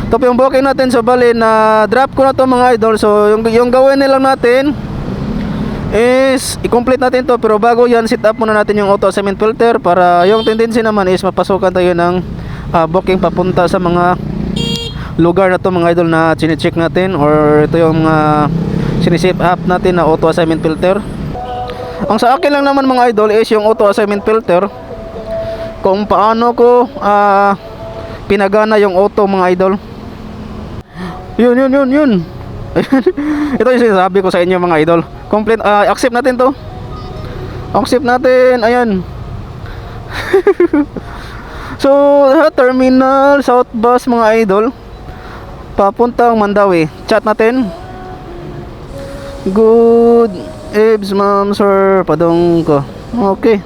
Ito po yung booking natin. So bali na drop ko na to mga idol. So yung gawin nilang natin is i-complete natin to, pero bago yan set up muna natin yung auto assignment filter para yung tendency naman is mapasukan tayo ng booking papunta sa mga lugar na to mga idol na chine-check natin, or ito yung sinisave up natin na auto assignment filter. Ang sa akin lang naman mga idol is yung auto assignment filter, kung paano ko pinagana yung auto mga idol. Yun ito yung sinasabi ko sa inyo mga idol. Complete, accept natin to. Accept natin, ayan. So, terminal South Bus mga idol, papuntang Mandawi. Chat natin. Good eves ma'am sir, padong ko. Okay.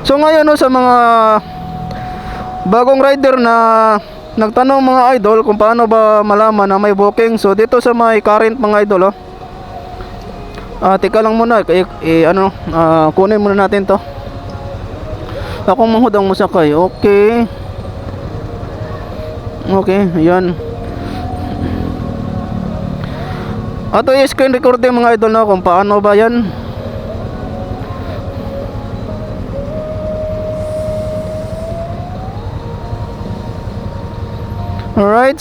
So ngayon sa mga bagong rider na nagtanong mga idol kung paano ba malaman na may booking. So dito sa may current mga idol tika lang muna kunin muna natin to. Akong manghudang musakay. Okay. Okay, ayan. Ato yung screen recording mga idol na kung paano ba yan. Alright.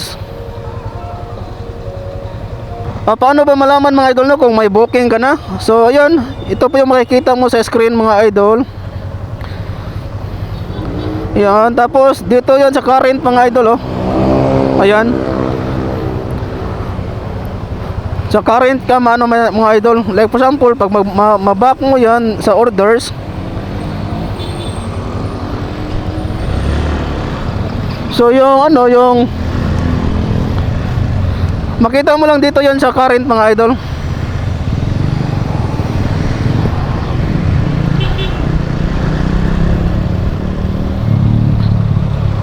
Paano ba malaman mga idol no kung may booking ka na? So ayun, ito po yung makikita mo sa screen mga idol. Yan, tapos dito yan sa current mga idol ayan. Sa current ka mga idol. Like for example, pag maback mo yan sa orders, so yung makita mo lang dito yan sa current mga idol.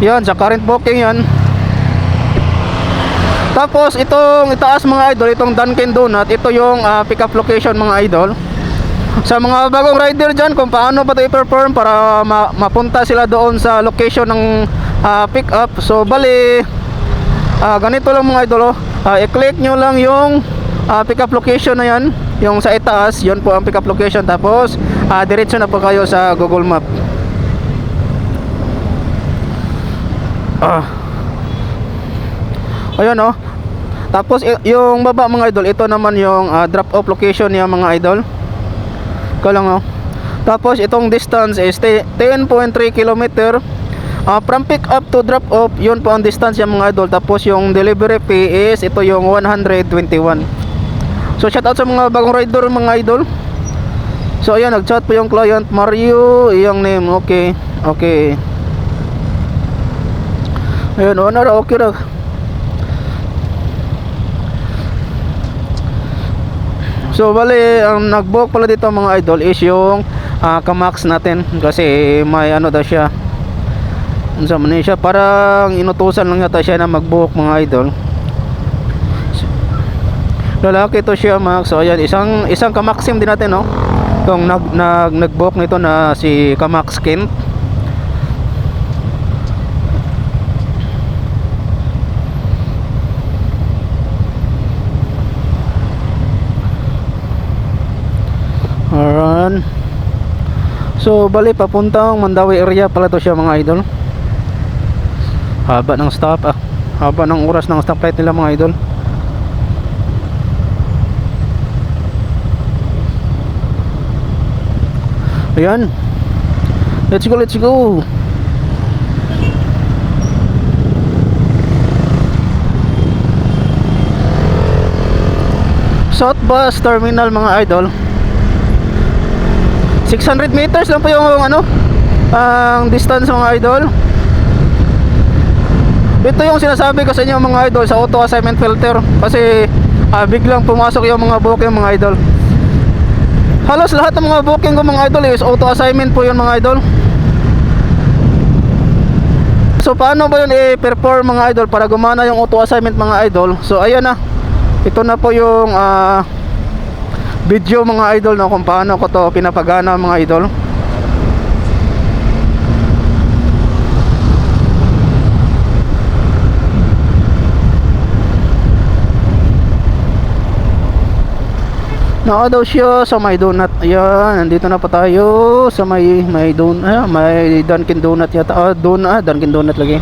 Yan, sa current booking yan. Tapos itong itaas mga idol, itong Dunkin Donut, ito yung pick up location mga idol. Sa mga bagong rider dyan, kung paano ba ito i-perform para mapunta sila doon sa location ng pick up. So bali ganito lang mga idol i-click nyo lang yung pick up location na yan, yung sa itaas, yun po ang pick up location. Tapos diretso na po kayo sa Google Map. Ayun tapos yung baba mga idol, ito naman yung drop off location niya mga idol. Ikaw lang Tapos itong distance is 10.3 km. From pick up to drop off, yun po ang distance yung mga idol. Tapos yung delivery fee is ito yung 121. So shout out sa mga bagong rider mga idol. So ayan, nag-chat po yung client Mario, yung name. Okay. Okay. Ayun, okay na. So bali, ang nag-book pala dito mga idol is yung Kamax natin. Kasi may daw siya, unsa man siya, parang inutusan lang yata siya na mag-book mga idol. Lalaki to siya Max. So ayan, isang Kamaxim din natin itong nag-book nito na si Kamax Kent. Alright. So bali papuntang Mandawi area pala to siya mga idol. Haba ng stop haba ng oras ng stoplight nila mga idol. Ayan. Let's go. South Bus Terminal mga idol. 600 meters lang po yung ang distance mga idol. Ito yung sinasabi ko sa inyo mga idol sa auto assignment filter. Kasi biglang pumasok yung mga booking mga idol. Halos lahat ng mga booking ko mga idol is auto assignment po yun mga idol. So paano ba yun i-perform mga idol para gumana yung auto assignment mga idol? So ayan ito na po yung video mga idol kung paano ko to pinapagana mga idol. Naka daw siya sa may donut. Ayan, nandito na pa tayo sa may may Dunkin Donut yata. Dunkin Donut lagi.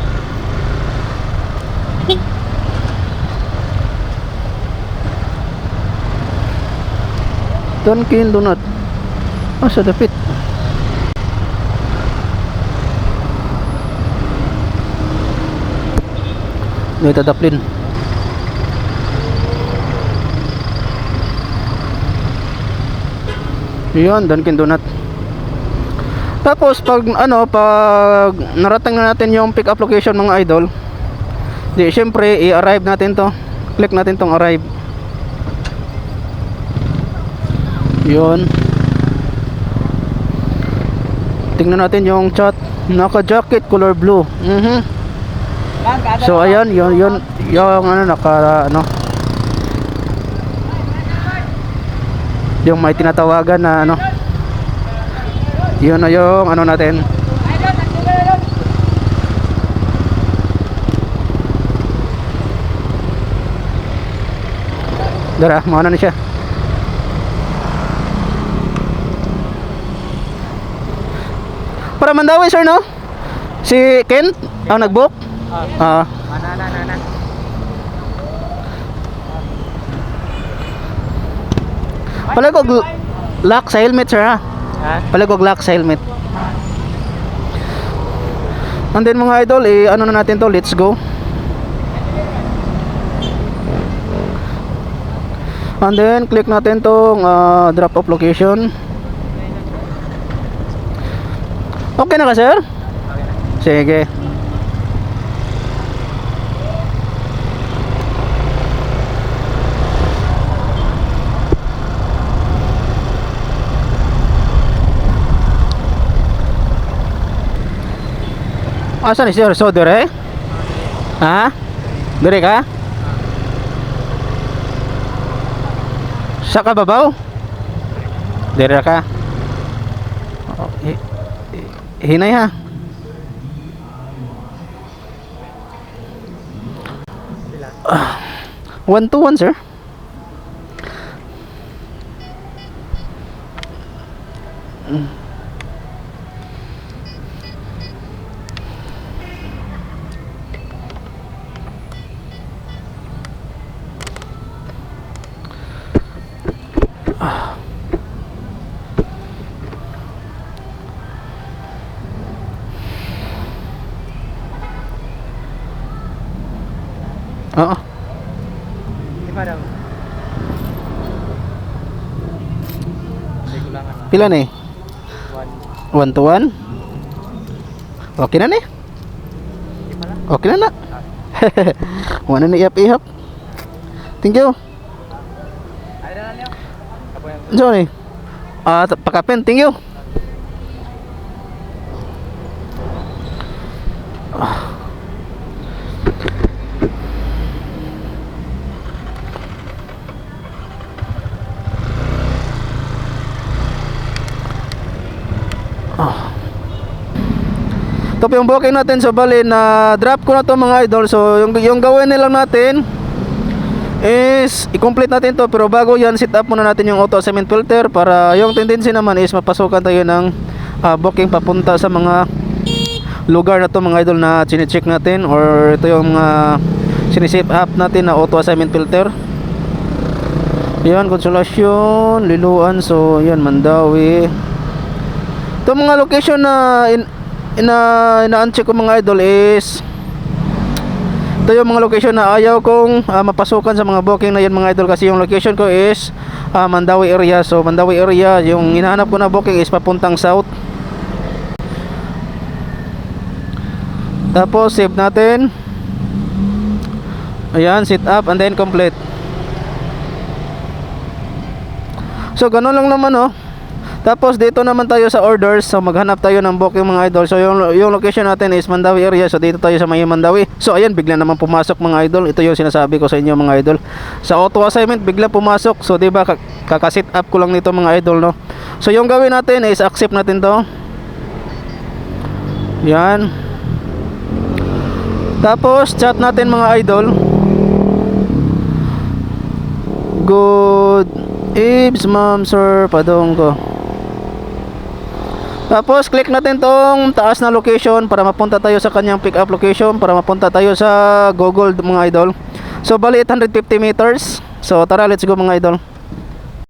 Dunkin Donut. Sa dapit. Dito daplin. Yun, Dunkin Donut. Tapos pag narating na natin yung pick up location mga idol, di syempre i-arrive natin to. Click natin tong arrive. Yun. Tingnan natin yung chat. Naka-jacket color blue. So ayan, yun yung yung may tinatawagan na yun na yung natin. Dara, mauna na siya. Para Mandawi sir, no? Si Ken ang nag-book? Mana. Pala ko lock sa helmet sir ha. Pala ko lock sa helmet. And then mga idol, na natin to, let's go. And then click natin tong drop off location. Okay na ka sir? Sige. Asan ni sir? So dire? Ha? Dire ka? Sa kababaw? Dire ka? Hinay ha. One to one sir. Oo. Lima daw. Pila na eh? 1 to 1. Okay na ni? Okay na na. Wala na ihap-ihap. Thank you. Sorry. Pakapen, thank you. Ito po yung booking natin sa bali na drop ko na to mga idol. So yung gawin nilang natin is i-complete natin to, pero bago yan set up muna natin yung auto cement filter para yung tendency naman is mapasukan tayo ng booking papunta sa mga lugar na to mga idol na chine-check natin, or ito yung sinisip up natin na auto cement filter. Yan, Consolacion, Liloan, so yan, Mandawi. Ito mga location na ina-uncheck ko mga idol is ito yung mga location na ayaw kong mapasukan sa mga booking na yan mga idol, kasi yung location ko is Mandawi area. So Mandawi area, yung hinahanap ko na booking is papuntang south. Tapos save natin. Ayan, set up and then complete. So ganun lang naman oh. Tapos dito naman tayo sa orders. So maghanap tayo ng booking mga idol. So yung location natin is Mandawi area. So dito tayo sa may Mandawi. So ayan, bigla naman pumasok mga idol. Ito yung sinasabi ko sa inyo mga idol. Sa auto assignment bigla pumasok. So diba kakasit up ko lang nito mga idol, no. So yung gawin natin is accept natin to. Yan. Tapos chat natin mga idol. Good Ibs, ma'am, sir, Padonggo. Tapos click natin tong taas na location para mapunta tayo sa kanyang pick up location, para mapunta tayo sa Google mga idol. So bali 850 meters. So tara, let's go mga idol.